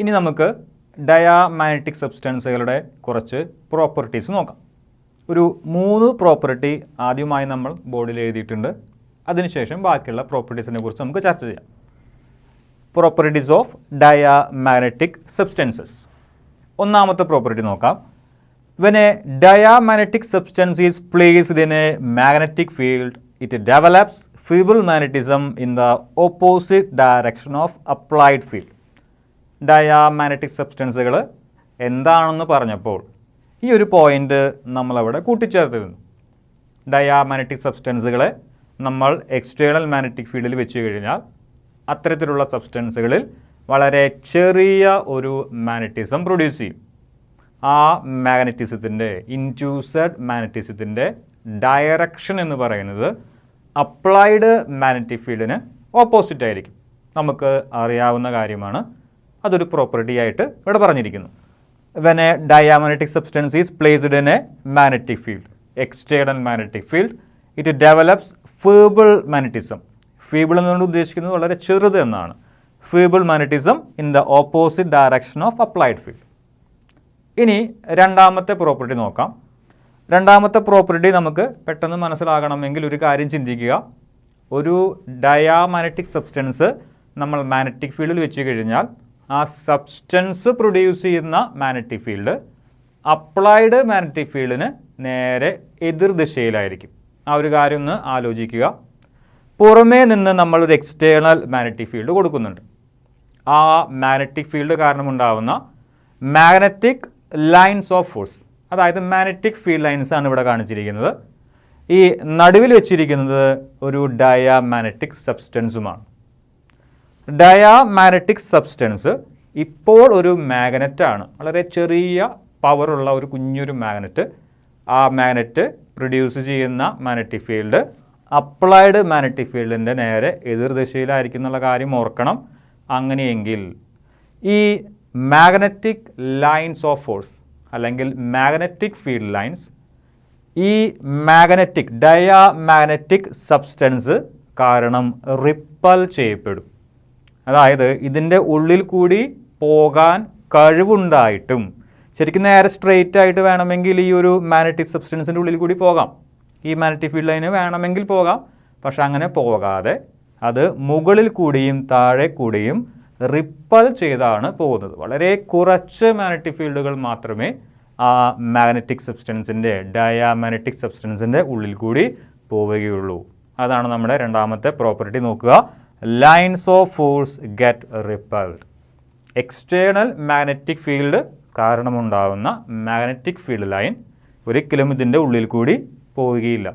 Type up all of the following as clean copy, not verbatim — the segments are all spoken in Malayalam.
ഇനി നമുക്ക് ഡയാമാഗ്നറ്റിക് സബ്സ്റ്റൻസുകളുടെ കുറച്ച് പ്രോപ്പർട്ടീസ് നോക്കാം. ഒരു 3 പ്രോപ്പർട്ടി ആദ്യമായി നമ്മൾ ബോർഡിൽ എഴുതിയിട്ടുണ്ട്. അതിനുശേഷം ബാക്കിയുള്ള പ്രോപ്പർട്ടീസിനെ കുറിച്ച് നമുക്ക് ചർച്ച ചെയ്യാം. Properties of diamagnetic substances. ഒന്നാമത്തെ പ്രോപ്പർട്ടി നോക്കാം. When a diamagnetic substance is placed in a magnetic field, it develops feeble magnetism in the opposite direction of applied field. Diamagnetic സബ്സ്റ്റൻസുകൾ എന്താണെന്ന് പറഞ്ഞപ്പോൾ ഈ ഒരു പോയിൻ്റ് നമ്മളവിടെ കൂട്ടിച്ചേർത്തിരുന്നു. ഡയാമാഗ്നറ്റിക് സബ്സ്റ്റൻസുകളെ നമ്മൾ എക്സ്റ്റേണൽ മാഗ്നറ്റിക് ഫീൽഡിൽ വെച്ച് കഴിഞ്ഞാൽ അത്തരത്തിലുള്ള സബ്സ്റ്റൻസുകളിൽ വളരെ ചെറിയ ഒരു മാഗ്നറ്റിസം പ്രൊഡ്യൂസ് ചെയ്യും. ആ മാഗ്നറ്റിസത്തിൻ്റെ ഇൻഡ്യൂസഡ് മാഗ്നറ്റിസത്തിൻ്റെ ഡയറക്ഷൻ എന്ന് പറയുന്നത് അപ്ലൈഡ് മാഗ്നറ്റിക് ഫീൽഡിന് ഓപ്പോസിറ്റ് ആയിരിക്കും. നമുക്ക് അറിയാവുന്ന കാര്യമാണ്. അതൊരു പ്രോപ്പർട്ടി ആയിട്ട് ഇവിടെ പറഞ്ഞിരിക്കുന്നു. When a diamagnetic substance is placed in a magnetic field, external magnetic field, it develops feeble magnetism. Feeble എന്നുകൊണ്ട് ഉദ്ദേശിക്കുന്നത് വളരെ ചെറുത് എന്നാണ്. Feeble magnetism in the opposite direction of applied field. ഇനി രണ്ടാമത്തെ പ്രോപ്പർട്ടി നോക്കാം. രണ്ടാമത്തെ പ്രോപ്പർട്ടി നമുക്ക് പെട്ടെന്ന് മനസ്സിലാകണമെങ്കിൽ ഒരു കാര്യം ചിന്തിക്കുക. ഒരു ഡയാമാഗ്നറ്റിക് സബ്സ്റ്റൻസ് നമ്മൾ മാഗ്നറ്റിക് ഫീൽഡിൽ വെച്ച് കഴിഞ്ഞാൽ ആ സബ്സ്റ്റൻസ് പ്രൊഡ്യൂസ് ചെയ്യുന്ന മാഗ്നറ്റിക് ഫീൽഡ് അപ്ലൈഡ് മാഗ്നറ്റിക് ഫീൽഡിന് നേരെ എതിർദിശയിലായിരിക്കും. ആ ഒരു കാര്യം ഒന്ന് ആലോചിക്കുക. പുറമേ നിന്ന് നമ്മളൊരു എക്സ്റ്റേണൽ മാഗ്നറ്റിക് ഫീൽഡ് കൊടുക്കുന്നുണ്ട്. ആ മാഗ്നറ്റിക് ഫീൽഡ് കാരണമുണ്ടാകുന്ന മാഗ്നറ്റിക് ലൈൻസ് ഓഫ് ഫോഴ്സ്, അതായത് മാഗ്നറ്റിക് ഫീൽഡ് ലൈൻസ് ആണ് ഇവിടെ കാണിച്ചിരിക്കുന്നത്. ഈ നടുവിൽ വെച്ചിരിക്കുന്നത് ഒരു ഡയാമാഗ്നറ്റിക് സബ്സ്റ്റൻസുമാണ്. ഡയാമാഗ്നറ്റിക് സബ്സ്റ്റൻസ് ഇപ്പോൾ ഒരു മാഗ്നറ്റാണ്, വളരെ ചെറിയ പവറുള്ള ഒരു കുഞ്ഞൊരു മാഗ്നറ്റ്. ആ മാഗ്നറ്റ് പ്രൊഡ്യൂസ് ചെയ്യുന്ന മാഗ്നറ്റിക് ഫീൽഡ് അപ്ലൈഡ് മാഗ്നറ്റിക് ഫീൽഡിൻ്റെ നേരെ എതിർദിശയിലായിരിക്കും എന്നുള്ള കാര്യം ഓർക്കണം. അങ്ങനെയെങ്കിൽ ഈ മാഗ്നറ്റിക് ലൈൻസ് ഓഫ് ഫോഴ്സ് അല്ലെങ്കിൽ മാഗ്നറ്റിക് ഫീൽഡ് ലൈൻസ് ഈ മാഗ്നറ്റിക് ഡയാമാഗ്നറ്റിക് സബ്സ്റ്റൻസ് കാരണം റിപ്പൽ ചെയ്യപ്പെടും. അതായത് ഇതിൻ്റെ ഉള്ളിൽ കൂടി പോകാൻ കഴിവുണ്ടായിട്ടും ശരിക്കും നേരെ സ്ട്രെയിറ്റ് ആയിട്ട് വേണമെങ്കിൽ ഈ ഒരു മാഗ്നറ്റിക് സബ്സ്റ്റൻസിൻ്റെ ഉള്ളിൽ കൂടി പോകാം. ഈ മാഗ്നറ്റിക് ഫീൽഡ് ലൈന് വേണമെങ്കിൽ പോകാം. പക്ഷെ അങ്ങനെ പോകാതെ അത് മുകളിൽ കൂടിയും താഴെ കൂടിയും റിപ്പൽ ചെയ്താണ് പോകുന്നത്. വളരെ കുറച്ച് മാഗ്നറ്റിക് ഫീൽഡുകൾ മാത്രമേ ആ മാഗ്നറ്റിക് സബ്സ്റ്റൻസിൻ്റെ ഡയാമാഗ്നറ്റിക് സബ്സ്റ്റൻസിൻ്റെ ഉള്ളിൽ കൂടി പോവുകയുള്ളൂ. അതാണ് നമ്മുടെ രണ്ടാമത്തെ പ്രോപ്പർട്ടി. നോക്കുക, lines of force get repelled. External magnetic field കാരണമുണ്ടാകുന്ന മാഗ്നറ്റിക് ഫീൽഡ് ലൈൻ ഒരിക്കലും ഇതിൻ്റെ ഉള്ളിൽ കൂടി പോവുകയില്ല.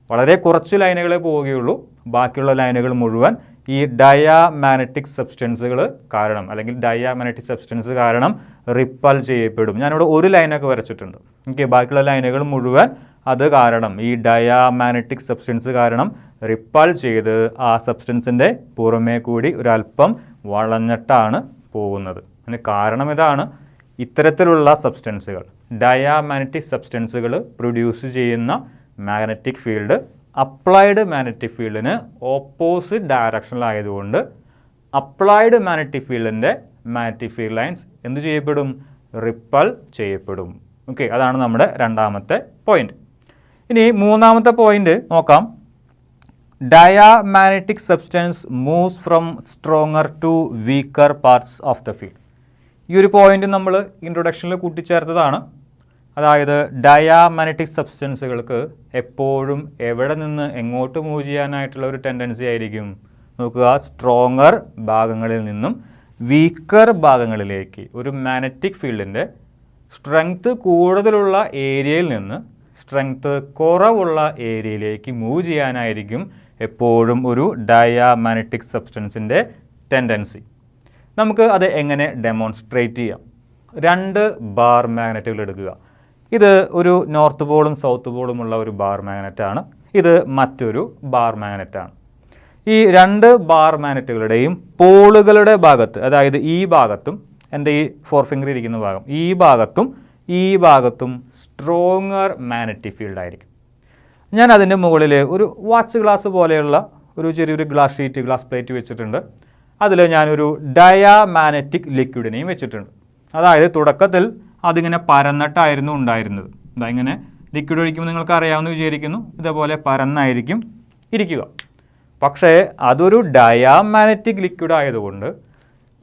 വളരെ കുറച്ച് ലൈനുകളെ പോവുകയുള്ളൂ. ബാക്കിയുള്ള ലൈനുകൾ മുഴുവൻ ഈ ഡയാമാഗ്നറ്റിക് സബ്സ്റ്റൻസുകൾ കാരണം അല്ലെങ്കിൽ ഡയാമാഗ്നറ്റിക് സബ്സ്റ്റൻസ് കാരണം റിപ്പൽ ചെയ്യപ്പെടും. ഞാനിവിടെ ഒരു ലൈനൊക്കെ വരച്ചിട്ടുണ്ട്. ഓക്കെ, ബാക്കിയുള്ള ലൈനുകൾ മുഴുവൻ അത് കാരണം ഈ ഡയാമാഗ്നറ്റിക് സബ്സ്റ്റൻസ് കാരണം റിപ്പൽ ചെയ്ത് ആ സബ്സ്റ്റൻസിൻ്റെ പുറമേ കൂടി ഒരല്പം വളഞ്ഞിട്ടാണ് പോകുന്നത്. അതിന് കാരണം ഇതാണ്. ഇത്തരത്തിലുള്ള സബ്സ്റ്റൻസുകൾ ഡയാമാഗ്നറ്റിക് സബ്സ്റ്റൻസുകൾ പ്രൊഡ്യൂസ് ചെയ്യുന്ന മാഗ്നറ്റിക് ഫീൽഡ് അപ്ലൈഡ് മാഗ്നറ്റിക് ഫീൽഡിന് ഓപ്പോസിറ്റ് ഡയറക്ഷനിലായതുകൊണ്ട് അപ്ലൈഡ് മാഗ്നറ്റിക് ഫീൽഡിൻ്റെ മാഗ്നറ്റിക് ഫീൽഡ് ലൈൻസ് എന്ത് ചെയ്യപ്പെടും? റിപ്പൽ ചെയ്യപ്പെടും. ഓക്കെ, അതാണ് നമ്മുടെ രണ്ടാമത്തെ പോയിന്റ്. ഇനി മൂന്നാമത്തെ പോയിന്റ് നോക്കാം. Diamagnetic substance moves from stronger to weaker parts of the field. ഈ ഒരു പോയിന്റ് നമ്മൾ ഇൻട്രൊഡക്ഷനിൽ കൂട്ടിച്ചേർത്തതാണ്. അതായത് ഡയാമാഗ്നറ്റിക് സബ്സ്റ്റൻസുകൾക്ക് എപ്പോഴും എവിടെ നിന്ന് എങ്ങോട്ട് മൂവ് ചെയ്യാനായിട്ടുള്ള ഒരു ടെൻഡൻസി ആയിരിക്കും? നോക്കുക, സ്ട്രോങ്ങർ ഭാഗങ്ങളിൽ നിന്നും വീക്കർ ഭാഗങ്ങളിലേക്ക് ഒരു മാഗ്നറ്റിക് ഫീൽഡിൻ്റെ സ്ട്രെങ്ത് കൂടുതലുള്ള ഏരിയയിൽ നിന്ന് സ്ട്രെങ്ത് കുറവുള്ള ഏരിയയിലേക്ക് മൂവ് ചെയ്യാനായിരിക്കും എപ്പോഴും ഒരു ഡയാമാഗ്നറ്റിക് സബ്സ്റ്റൻസിൻ്റെ ടെൻഡൻസി. നമുക്ക് അത് എങ്ങനെ ഡെമോൺസ്ട്രേറ്റ് ചെയ്യാം? 2 ബാർ മാഗ്നറ്റുകൾ എടുക്കുക. ഇത് ഒരു നോർത്ത് പോളും സൗത്ത് പോളുമുള്ള ഒരു ബാർ മാഗ്നറ്റാണ്. ഇത് മറ്റൊരു ബാർ മാഗ്നറ്റാണ്. ഈ 2 ബാർ മാഗ്നറ്റുകളുടെയും പോളുകളുടെ ഭാഗത്ത്, അതായത് ഈ ഭാഗത്തും എൻ്റെ ഈ 4 ഫിംഗർ ഇരിക്കുന്ന ഭാഗം, ഈ ഭാഗത്തും സ്ട്രോങ്ങർ മാഗ്നറ്റിക് ഫീൽഡ് ആയിരിക്കും. ഞാൻ അതിൻ്റെ മുകളിൽ ഒരു വാച്ച് ഗ്ലാസ് പോലെയുള്ള ഒരു ചെറിയൊരു ഗ്ലാസ് ഷീറ്റ്, ഗ്ലാസ് പ്ലേറ്റ് വെച്ചിട്ടുണ്ട്. അതിൽ ഞാനൊരു ഡയാമാഗ്നറ്റിക് ലിക്വിഡിനെയും വെച്ചിട്ടുണ്ട്. അതായത് തുടക്കത്തിൽ അതിങ്ങനെ പരന്നിട്ടായിരുന്നു ഉണ്ടായിരുന്നത്. ഇതാ ഇങ്ങനെ ലിക്വിഡ് ഒഴിക്കുമ്പോൾ നിങ്ങൾക്ക് അറിയാമെന്ന് വിചാരിക്കുന്നു, ഇതേപോലെ പരന്നായിരിക്കും ഇരിക്കുക. പക്ഷേ അതൊരു ഡയാമാഗ്നറ്റിക് ലിക്വിഡ് ആയതുകൊണ്ട്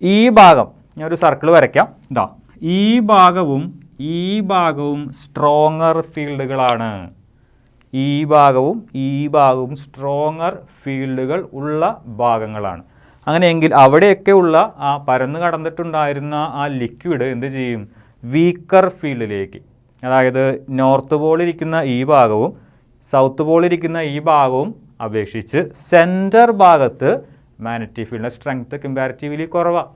ഈ ഭാഗം ഞാനൊരു സർക്കിൾ വരയ്ക്കാം. ഇതാ ഈ ഭാഗവും സ്ട്രോങ്ങർ ഫീൽഡുകളാണ്. ഈ ഭാഗവും സ്ട്രോങ്ങർ ഫീൽഡുകൾ ഉള്ള ഭാഗങ്ങളാണ്. അങ്ങനെയെങ്കിൽ അവിടെയൊക്കെ ഉള്ള ആ പരന്ന് കടന്നിട്ടുണ്ടായിരുന്ന ആ ലിക്വിഡ് എന്ത് ചെയ്യും? വീക്കർ ഫീൽഡിലേക്ക്, അതായത് നോർത്ത് പോളിരിക്കുന്ന ഈ ഭാഗവും സൗത്ത് പോളിരിക്കുന്ന ഈ ഭാഗവും അപേക്ഷിച്ച് സെൻറ്റർ ഭാഗത്ത് മാഗ്നറ്റിക് ഫീൽഡിൻ്റെ സ്ട്രെങ്ത് കമ്പാരിറ്റീവ്ലി കുറവാണ്.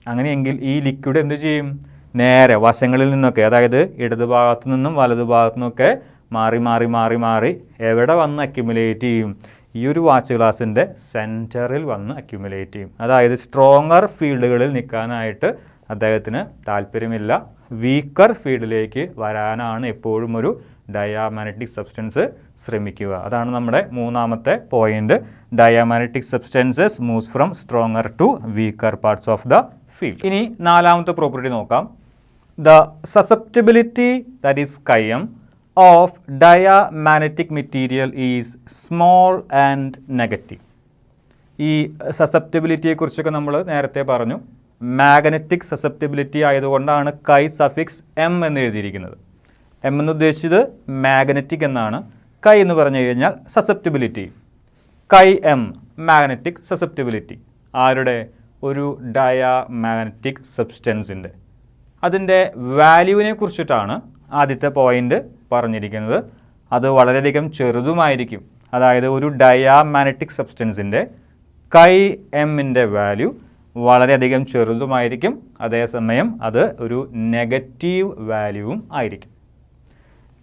അങ്ങനെയെങ്കിൽ ഈ ലിക്വിഡ് എന്ത് ചെയ്യും? നേരെ വശങ്ങളിൽ നിന്നൊക്കെ, അതായത് ഇടത് ഭാഗത്തു നിന്നും വലതു ഭാഗത്തു നിന്നൊക്കെ മാറി എവിടെ വന്ന് അക്യുമുലേറ്റ് ചെയ്യും? ഈ ഒരു വാച്ച് ഗ്ലാസിൻ്റെ സെൻറ്ററിൽ വന്ന് അക്യുമുലേറ്റ് ചെയ്യും. അതായത് സ്ട്രോങ്ങർ ഫീൽഡുകളിൽ നിൽക്കാനായിട്ട് അദ്ദേഹത്തിന് താല്പര്യമില്ല. വീക്കർ ഫീൽഡിലേക്ക് വരാനാണ് എപ്പോഴും ഒരു ഡയാമാഗ്നറ്റിക് സബ്സ്റ്റൻസ് ശ്രമിക്കുക. അതാണ് നമ്മുടെ മൂന്നാമത്തെ point. Diamagnetic substances moves from stronger to weaker parts of the field. ഇനി നാലാമത്തെ പ്രോപ്പർട്ടി നോക്കാം. ദ സസെപ്റ്റിബിലിറ്റി ദാറ്റ് ഈസ് കൈം of diamagnetic material is small and negative. ഈ സസെപ്റ്റിബിലിറ്റിയെക്കുറിച്ചൊക്കെ നമ്മൾ നേരത്തെ പറഞ്ഞു. മാഗ്നറ്റിക് സസെപ്റ്റിബിലിറ്റി ആയതുകൊണ്ടാണ് കൈ സഫിക്സ് എം എന്ന് എഴുതിയിരിക്കുന്നത്. എം എന്ന് ഉദ്ദേശിച്ചത് മാഗ്നറ്റിക് എന്നാണ്. കൈ എന്ന് പറഞ്ഞു കഴിഞ്ഞാൽ സസെപ്റ്റിബിലിറ്റി. കൈ എം മാഗ്നറ്റിക് സസെപ്റ്റിബിലിറ്റി ആരുടെ? ഒരു ഡയാമാഗ്നറ്റിക് സബ്സ്റ്റൻസിൻ്റെ. അതിൻ്റെ വാല്യൂവിനെ കുറിച്ചിട്ടാണ് ആദ്യത്തെ പോയിന്റ് പറഞ്ഞിരിക്കുന്നത്. അത് വളരെയധികം ചെറുതുമായിരിക്കും. അതായത് ഒരു ഡയാമാഗ്നറ്റിക് സബ്സ്റ്റൻസിൻ്റെ കൈ എമ്മിൻ്റെ വാല്യൂ വളരെയധികം ചെറുതുമായിരിക്കും. അതേസമയം അത് ഒരു നെഗറ്റീവ് വാല്യൂവും ആയിരിക്കും.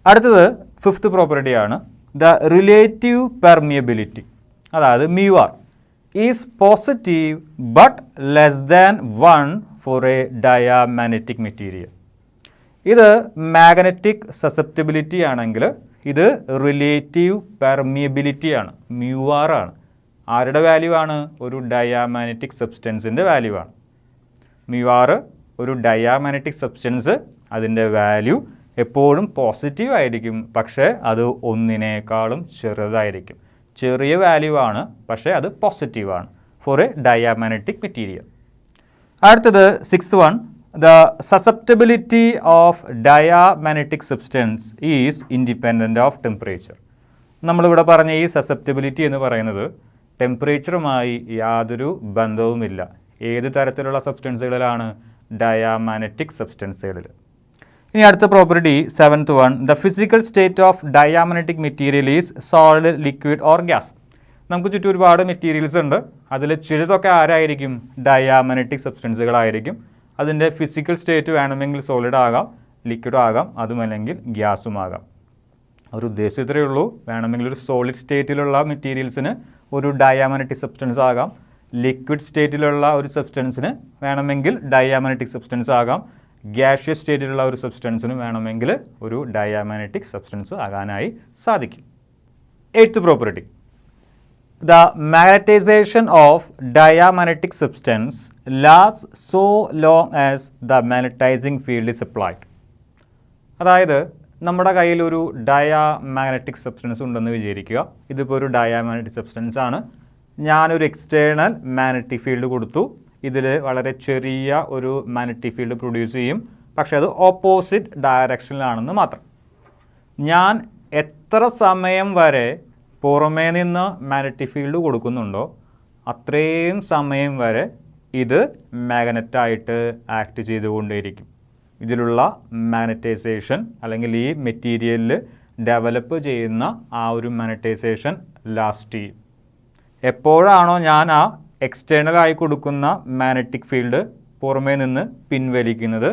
അടുത്തത് ഫിഫ്ത്ത് പ്രോപ്പർട്ടിയാണ് ദ റിലേറ്റീവ് പെർമിയബിലിറ്റി. അതായത് mu r is positive but less than 1 for a diamagnetic material. ഇത് മാഗ്നറ്റിക് സസെപ്റ്റിബിലിറ്റി ആണെങ്കിൽ ഇത് റിലേറ്റീവ് പെർമിയബിലിറ്റി ആണ്, mu r ആണ്. ആരുടെ വാല്യൂ ആണ്? ഒരു ഡയാമാഗ്നറ്റിക് സബ്സ്റ്റൻസിൻ്റെ വാല്യൂ ആണ്. mu r ഒരു ഡയാമാഗ്നറ്റിക് സബ്സ്റ്റൻസ്, അതിൻ്റെ വാല്യൂ എപ്പോഴും പോസിറ്റീവ് ആയിരിക്കും. പക്ഷേ അത് ഒന്നിനേക്കാളും ചെറുതായിരിക്കും. ചെറിയ വാല്യൂ ആണ്, പക്ഷേ അത് പോസിറ്റീവാണ് ഫോർ എ ഡയാമാഗ്നറ്റിക് മെറ്റീരിയൽ. അടുത്തത് sixth one, the susceptibility of diamagnetic substance is independent of temperature. നമ്മളിവിടെ പറഞ്ഞ ഈ സസെപ്റ്റബിലിറ്റി എന്ന് പറയുന്നത് ടെമ്പറേച്ചറുമായി യാതൊരു ബന്ധവുമില്ല. ഏത് തരത്തിലുള്ള സബ്സ്റ്റൻസുകളിലാണ്? ഡയാമാഗ്നറ്റിക് സബ്സ്റ്റൻസുകളിൽ. ഇനി അടുത്ത property seventh one, the physical state of diamagnetic material is solid, liquid or gas. നമുക്ക് ചുറ്റും ഒരുപാട് മെറ്റീരിയൽസ് ഉണ്ട്. അതിൽ ചിലതൊക്കെ ആരായിരിക്കും? ഡയാമാഗ്നറ്റിക് സബ്സ്റ്റൻസുകളായിരിക്കും. അതിൻ്റെ ഫിസിക്കൽ സ്റ്റേറ്റ് വേണമെങ്കിൽ സോളിഡ് ആകാം, ലിക്വിഡ് ആകാം, അതുമല്ലെങ്കിൽ ഗ്യാസും ആകാം. ഒരു ഉദ്ദേശം ഇത്രയേ ഉള്ളൂ. വേണമെങ്കിൽ ഒരു സോളിഡ് സ്റ്റേറ്റിലുള്ള മെറ്റീരിയൽസിന് ഒരു ഡയാമാഗ്നറ്റിക് സബ്സ്റ്റൻസ് ആകാം. ലിക്വിഡ് സ്റ്റേറ്റിലുള്ള ഒരു സബ്സ്റ്റൻസിന് വേണമെങ്കിൽ ഡയാമാഗ്നറ്റിക് സബ്സ്റ്റൻസ് ആകാം. ഗ്യാഷ്യസ് സ്റ്റേറ്റിലുള്ള ഒരു സബ്സ്റ്റൻസിന് വേണമെങ്കിൽ ഒരു ഡയാമാഗ്നറ്റിക് സബ്സ്റ്റൻസ് ആകാനായി സാധിക്കും. Eighth property, the magnetisation of diamagnetic substance last so long as the magnetizing field is applied. അതായത് നമ്മുടെ കയ്യിൽ ഒരു ഡയാമാഗ്നറ്റിക് സബ്സ്റ്റൻസ് ഉണ്ടെന്ന് വിചാരിക്കുക. ഇതിപ്പോൾ ഒരു ഡയാമാഗ്നറ്റിക് സബ്സ്റ്റൻസ് ആണ്. ഞാനൊരു എക്സ്റ്റേണൽ മാഗ്നറ്റിക് ഫീൽഡ് കൊടുത്തു. ഇതിൽ വളരെ ചെറിയ ഒരു മാഗ്നറ്റിക് ഫീൽഡ് പ്രൊഡ്യൂസ് ചെയ്യും. പക്ഷേ അത് ഓപ്പോസിറ്റ് ഡയറക്ഷനിലാണെന്ന് മാത്രം. ഞാൻ എത്ര സമയം വരെ പുറമേ നിന്ന് മാഗ്നറ്റിക് ഫീൽഡ് കൊടുക്കുന്നുണ്ടോ അത്രയും സമയം വരെ ഇത് മാഗ്നറ്റായിട്ട് ആക്ട് ചെയ്തുകൊണ്ടേയിരിക്കും. ഇതിലുള്ള മാഗ്നറ്റൈസേഷൻ അല്ലെങ്കിൽ ഈ മെറ്റീരിയലിൽ ഡെവലപ്പ് ചെയ്യുന്ന ആ ഒരു മാഗ്നറ്റൈസേഷൻ ലാസ്റ്റ് ചെയ്യും. എപ്പോഴാണോ ഞാൻ ആ എക്സ്റ്റേണലായി കൊടുക്കുന്ന മാഗ്നറ്റിക് ഫീൽഡ് പുറമേ നിന്ന് പിൻവലിക്കുന്നത്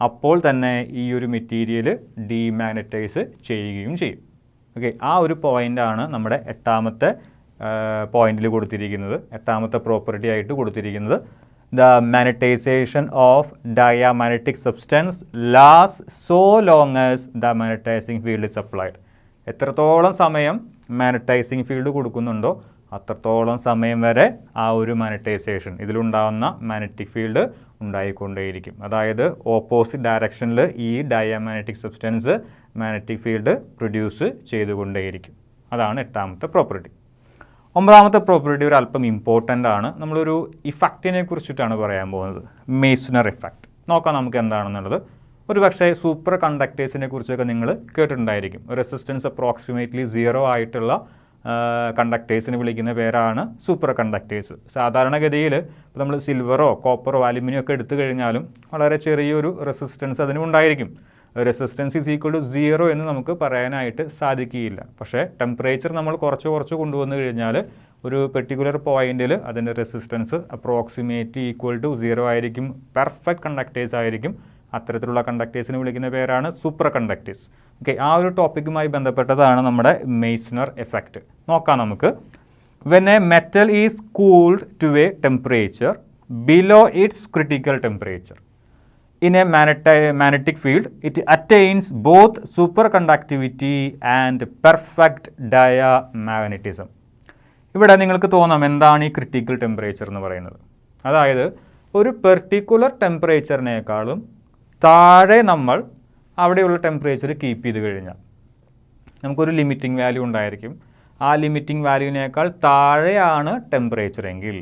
അപ്പോൾ തന്നെ ഈ ഒരു മെറ്റീരിയൽ ഡീമാഗ്നറ്റൈസ് ചെയ്യുകയും ചെയ്യും. ഓക്കെ, ആ ഒരു പോയിൻ്റാണ് നമ്മുടെ എട്ടാമത്തെ പോയിന്റിൽ കൊടുത്തിരിക്കുന്നത്, എട്ടാമത്തെ പ്രോപ്പർട്ടി ആയിട്ട് കൊടുത്തിരിക്കുന്നത്. The magnetization of diamagnetic substance lasts so long as the magnetizing field is applied. എത്രത്തോളം സമയം മാഗ്നറ്റൈസിങ് ഫീൽഡ് കൊടുക്കുന്നുണ്ടോ അത്രത്തോളം സമയം വരെ ആ ഒരു മാഗ്നറ്റൈസേഷൻ ഇതിലുണ്ടാകുന്ന മാഗ്നറ്റിക് ഫീൽഡ് ഉണ്ടായിക്കൊണ്ടേയിരിക്കും. അതായത് ഓപ്പോസിറ്റ് ഡയറക്ഷനിൽ ഈ diamagnetic substance magnetic field produce ചെയ്തുകൊണ്ടേയിരിക്കും. അതാണ് 8ാമത്തെ പ്രോപ്പർട്ടി. 9ാമത്തെ പ്രോപ്പർട്ടി ഒരു അല്പം ഇമ്പോർട്ടൻ്റ് ആണ്. നമ്മളൊരു ഇഫക്റ്റിനെ കുറിച്ചിട്ടാണ് പറയാൻ പോകുന്നത്, മെയ്സ്നർ ഇഫക്റ്റ്. നോക്കാം നമുക്ക് എന്താണെന്നുള്ളത്. ഒരു പക്ഷേ സൂപ്പർ കണ്ടക്ടേഴ്സിനെ കുറിച്ചൊക്കെ നിങ്ങൾ കേട്ടിട്ടുണ്ടായിരിക്കും. റെസിസ്റ്റൻസ് അപ്രോക്സിമേറ്റ്ലി 0 ആയിട്ടുള്ള കണ്ടക്ടേഴ്സിന് വിളിക്കുന്ന പേരാണ് സൂപ്പർ കണ്ടക്ടേഴ്സ്. സാധാരണഗതിയിൽ ഇപ്പോൾ നമ്മൾ സിൽവറോ കോപ്പറോ അലുമിനിയം ഒക്കെ എടുത്തു കഴിഞ്ഞാലും വളരെ ചെറിയൊരു റെസിസ്റ്റൻസ് അതിനും ഉണ്ടായിരിക്കും. റെസിസ്റ്റൻസ് ഈസ് ഈക്വൽ ടു 0 എന്ന് നമുക്ക് പറയാനായിട്ട് സാധിക്കുകയില്ല. പക്ഷേ ടെമ്പറേച്ചർ നമ്മൾ കുറച്ച് കൊണ്ടുവന്നു കഴിഞ്ഞാൽ ഒരു പെർട്ടിക്കുലർ പോയിന്റിൽ അതിൻ്റെ റെസിസ്റ്റൻസ് അപ്രോക്സിമേറ്റ്ലി ഈക്വൽ ടു 0 ആയിരിക്കും. പെർഫെക്റ്റ് കണ്ടക്ടേഴ്സ് ആയിരിക്കും. അത്തരത്തിലുള്ള കണ്ടക്ടേഴ്സിന് വിളിക്കുന്ന പേരാണ് സൂപ്പർ കണ്ടക്ടേഴ്സ്. ഓക്കെ, ആ ഒരു ടോപ്പിക്കുമായി ബന്ധപ്പെട്ടതാണ് നമ്മുടെ മെയ്സ്നർ എഫക്റ്റ്. നോക്കാം നമുക്ക്. When a metal is cooled to a temperature below its critical temperature in a magnetic field, it attains both superconductivity and perfect diamagnetism. ഇവിടെ നിങ്ങൾക്ക് തോന്നാം എന്താണ് ഈ ക്രിട്ടിക്കൽ ടെമ്പറേച്ചർ എന്ന് പറയുന്നത്. അതായത് ഒരു പെർട്ടിക്കുലർ ടെമ്പറേച്ചറിനേക്കാളും താഴെ നമ്മൾ അവിടെയുള്ള ടെമ്പറേച്ചർ കീപ്പ് ചെയ്ത് കഴിഞ്ഞാൽ നമുക്കൊരു ലിമിറ്റിംഗ് വാല്യൂ ഉണ്ടായിരിക്കും. ആ ലിമിറ്റിംഗ് വാല്യൂവിനേക്കാൾ താഴെയാണ് ടെമ്പറേച്ചർ എങ്കിൽ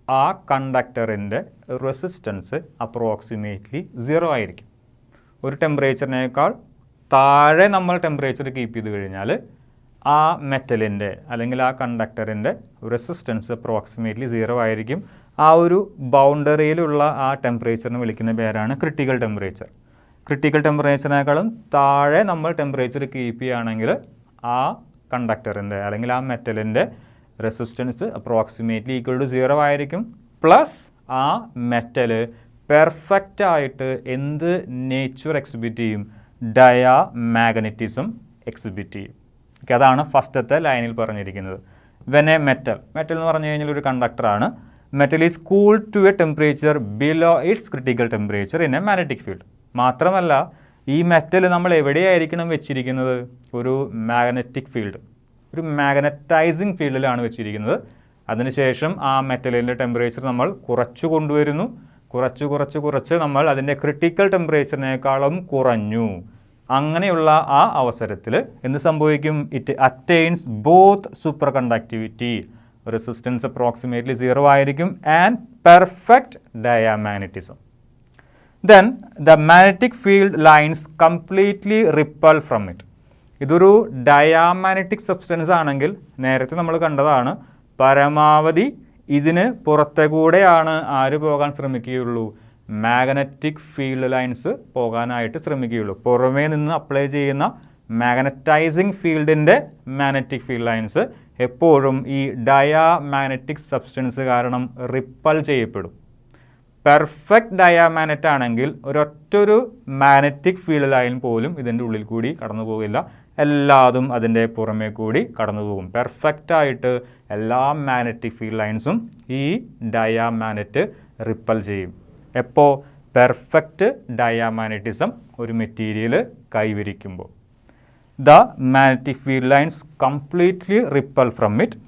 ആ കണ്ടക്ടറിൻ്റെ റെസിസ്റ്റൻസ് അപ്രോക്സിമേറ്റ്ലി 0 ആയിരിക്കും. ഒരു ടെമ്പറേച്ചറിനേക്കാൾ താഴെ നമ്മൾ ടെമ്പറേച്ചർ കീപ്പ് ചെയ്ത് കഴിഞ്ഞാൽ ആ മെറ്റലിൻ്റെ അല്ലെങ്കിൽ ആ കണ്ടക്ടറിൻ്റെ റെസിസ്റ്റൻസ് അപ്രോക്സിമേറ്റ്ലി 0 ആയിരിക്കും. ആ ഒരു ബൗണ്ടറിയിലുള്ള ആ ടെമ്പറേച്ചറിന് വിളിക്കുന്ന പേരാണ് ക്രിട്ടിക്കൽ ടെമ്പറേച്ചർ. ക്രിട്ടിക്കൽ ടെമ്പറേച്ചറിനേക്കാളും താഴെ നമ്മൾ ടെമ്പറേച്ചർ കീപ്പ് ചെയ്യുകയാണെങ്കിൽ ആ കണ്ടക്ടറിൻ്റെ അല്ലെങ്കിൽ ആ മെറ്റലിൻ്റെ റെസിസ്റ്റൻസ് അപ്രോക്സിമേറ്റ്ലി ഈക്വൽ ടു 0 ആയിരിക്കും. പ്ലസ് ആ മെറ്റൽ പെർഫെക്റ്റ് ആയിട്ട് എന്ത് നേച്ചർ എക്സിബിറ്റ് ചെയ്യും? ഡയാമാഗ്നറ്റിസം എക്സിബിറ്റ് ചെയ്യും. ഓക്കെ, അതാണ് ഫസ്റ്റത്തെ ലൈനിൽ പറഞ്ഞിരിക്കുന്നത്. വെൻ എ മെറ്റൽ എന്ന് പറഞ്ഞു കഴിഞ്ഞാൽ ഒരു കണ്ടക്ടറാണ്. Metal is cooled to a temperature below its critical temperature in a magnetic field. മാത്രമല്ല ഈ മെറ്റൽ നമ്മൾ എവിടെയായിരിക്കണം വെച്ചിരിക്കുന്നത്? ഒരു മാഗ്നറ്റിക് ഫീൽഡ്, ഒരു മാഗ്നറ്റൈസിങ് ഫീൽഡിലാണ് വെച്ചിരിക്കുന്നത്. അതിനുശേഷം ആ മെറ്റലിൻ്റെ ടെമ്പറേച്ചർ നമ്മൾ കുറച്ച് കൊണ്ടുവരുന്നു. കുറച്ച് നമ്മൾ അതിൻ്റെ ക്രിട്ടിക്കൽ ടെമ്പറേച്ചറിനേക്കാളും കുറഞ്ഞു. അങ്ങനെയുള്ള ആ അവസരത്തിൽ എന്ത് സംഭവിക്കും? It attains both super conductivity, resistance approximately 0 ആയിരിക്കും, and perfect diamagnetism. Then the magnetic field lines completely repel from it. ഇതൊരു ഡയാമാഗ്നറ്റിക് സബ്സ്റ്റൻസ് ആണെങ്കിൽ നേരത്തെ നമ്മൾ കണ്ടതാണ്, പരമാവധി ഇതിന് പുറത്തുകൂടെയാണ് ആര് പോകാൻ ശ്രമിക്കുകയുള്ളൂ? മാഗ്നറ്റിക് ഫീൽഡ് ലൈൻസ് പോകാനായിട്ട് ശ്രമിക്കുകയുള്ളൂ. പുറമേ നിന്ന് അപ്ലൈ ചെയ്യുന്ന മാഗ്നറ്റൈസിങ് ഫീൽഡിൻ്റെ മാഗ്നറ്റിക് ഫീൽഡ് ലൈൻസ് എപ്പോഴും ഈ ഡയാമാഗ്നറ്റിക് സബ്സ്റ്റൻസ് കാരണം റിപ്പൽ ചെയ്യപ്പെടും. പെർഫെക്റ്റ് ഡയാമാഗ്നറ്റ് ആണെങ്കിൽ ഒരൊറ്റൊരു മാഗ്നറ്റിക് ഫീൽഡ് ലൈൻ പോലും ഇതിൻ്റെ ഉള്ളിൽ കൂടി കടന്നു പോകില്ല. എല്ലാതും അതിൻ്റെ പുറമേ കൂടി കടന്നു പോകും. പെർഫെക്റ്റ് ആയിട്ട് എല്ലാ മാഗ്നറ്റിക് ഫീൽഡ് ലൈൻസും ഈ ഡയാമാഗ്നറ്റ് റിപ്പൽ ചെയ്യും. എപ്പോൾ? പെർഫെക്റ്റ് ഡയാമാഗ്നറ്റിസം ഒരു മെറ്റീരിയൽ കൈവരിക്കുമ്പോൾ. The magnetic field lines completely repel from it.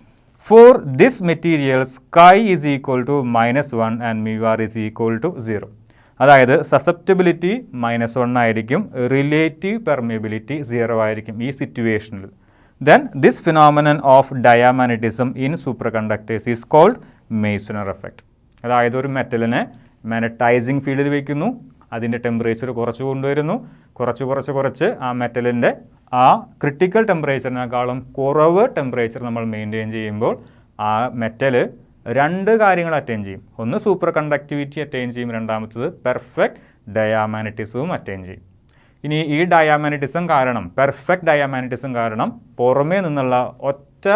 For this material, chi is equal to -1 and mu r is equal to 0. അതായത് സസെപ്റ്റബിലിറ്റി -1 ആയിരിക്കും, റിലേറ്റീവ് പെർമിയബിലിറ്റി 0 ആയിരിക്കും ഈ സിറ്റുവേഷനിൽ. Then this phenomenon of diamagnetism in superconductors is called Meissner effect. അതായത് ഒരു മെറ്റലിനെ മാഗ്നറ്റൈസിങ് ഫീൽഡിൽ വയ്ക്കുന്നു, അതിൻ്റെ ടെമ്പറേച്ചർ കുറച്ച് കൊണ്ടുവരുന്നു, കുറച്ച് ആ മെറ്റലിൻ്റെ ആ ക്രിട്ടിക്കൽ ടെമ്പറേച്ചറിനേക്കാളും കുറവ് ടെമ്പറേച്ചർ നമ്മൾ മെയിൻറ്റെയിൻ ചെയ്യുമ്പോൾ ആ മെറ്റൽ രണ്ട് കാര്യങ്ങൾ അറ്റൈൻ ചെയ്യും. ഒന്ന് സൂപ്പർ കണ്ടക്ടിവിറ്റി അറ്റൈൻ ചെയ്യും, രണ്ടാമത്തത് പെർഫെക്റ്റ് ഡയാമാഗ്നറ്റിസവും അറ്റൈൻ ചെയ്യും. ഇനി ഈ ഡയാമാഗ്നറ്റിസം കാരണം, പെർഫെക്റ്റ് ഡയാമാഗ്നറ്റിസം കാരണം പുറമേ നിന്നുള്ള ഒറ്റ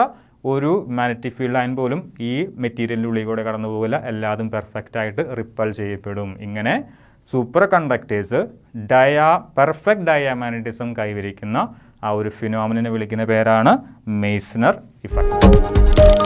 ഒരു മാഗ്നറ്റിക് ഫീൽഡ് ലൈൻ പോലും ഈ മെറ്റീരിയലിൻ്റെ ഉള്ളിൽ കൂടെ കടന്നു പോകില്ല, എല്ലാതും പെർഫെക്റ്റായിട്ട് റിപ്പൽ ചെയ്യപ്പെടും. ഇങ്ങനെ സൂപ്പർ കണ്ടക്ടേഴ്സ് പെർഫെക്റ്റ് ഡയാമാഗ്നറ്റിസം കൈവരിക്കുന്ന ആ ഒരു ഫിനോമിനനെ വിളിക്കുന്ന പേരാണ് മെയ്സ്നർ ഇഫക്റ്റ്.